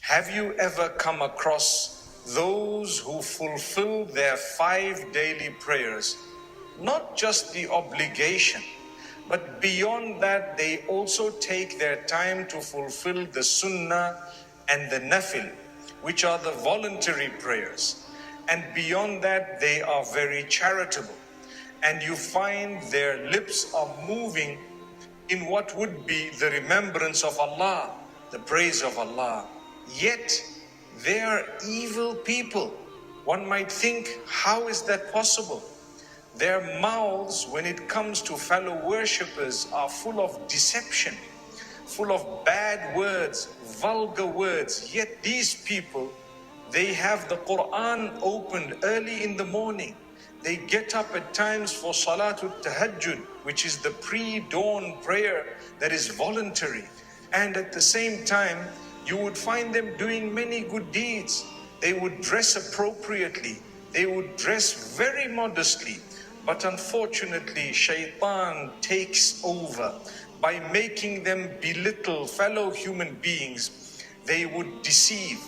Have you ever come across those who fulfill their 5 daily prayers? Not just the obligation, but beyond that, they also take their time to fulfill the sunnah and the nafil, which are the voluntary prayers. And beyond that, they are very charitable. And you find their lips are moving in what would be the remembrance of Allah, the praise of Allah. Yet, they are evil people. One might think, how is that possible? Their mouths, when it comes to fellow worshippers, are full of deception, full of bad words, vulgar words. Yet these people, they have the Quran opened early in the morning. They get up at times for Salatul Tahajjud, which is the pre-dawn prayer that is voluntary. And at the same time, you would find them doing many good deeds. They would dress appropriately. They would dress very modestly. But unfortunately, shaitan takes over by making them belittle fellow human beings. They would deceive.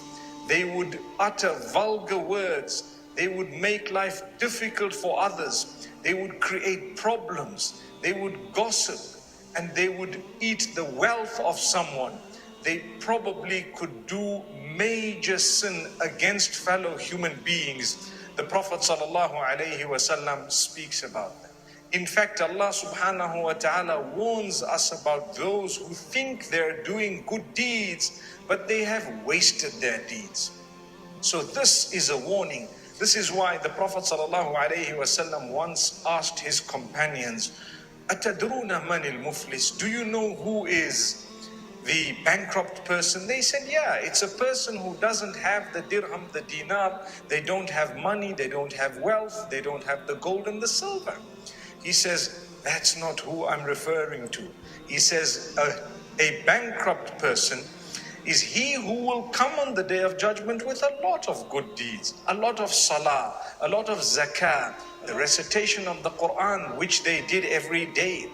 They would utter vulgar words. They would make life difficult for others. They would create problems. They would gossip, and they would eat the wealth of someone. They probably could do major sin against fellow human beings. The Prophet ﷺ speaks about them. In fact, Allah subhanahu wa ta'ala warns us about those who think they're doing good deeds, but they have wasted their deeds. So this is a warning. This is why the Prophet ﷺ once asked his companions, "Atadruna manil muflis?" Do you know who is the bankrupt person? They said, yeah, it's a person who doesn't have the dirham, the dinar. They don't have money, they don't have wealth, they don't have the gold and the silver. He says, that's not who I'm referring to. He says, a bankrupt person is he who will come on the day of judgment with a lot of good deeds, a lot of salah, a lot of zakah, the recitation of the Quran, which they did every day,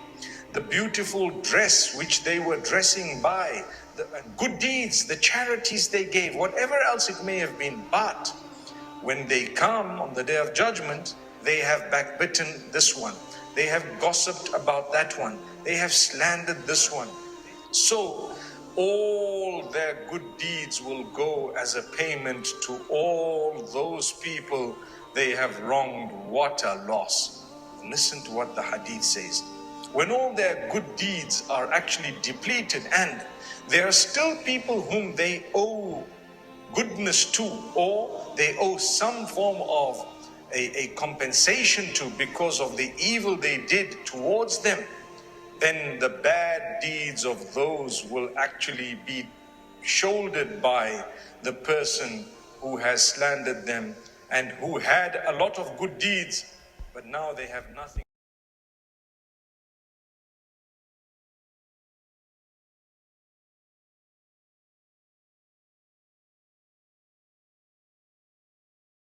the beautiful dress which they were dressing by, the good deeds, the charities they gave, whatever else it may have been. But when they come on the day of judgment, they have backbitten this one. They have gossiped about that one. They have slandered this one. So all their good deeds will go as a payment to all those people they have wronged. What a loss. Listen to what the hadith says. When all their good deeds are actually depleted and there are still people whom they owe goodness to, or they owe some form of a compensation to because of the evil they did towards them, then the bad deeds of those will actually be shouldered by the person who has slandered them and who had a lot of good deeds, but now they have nothing.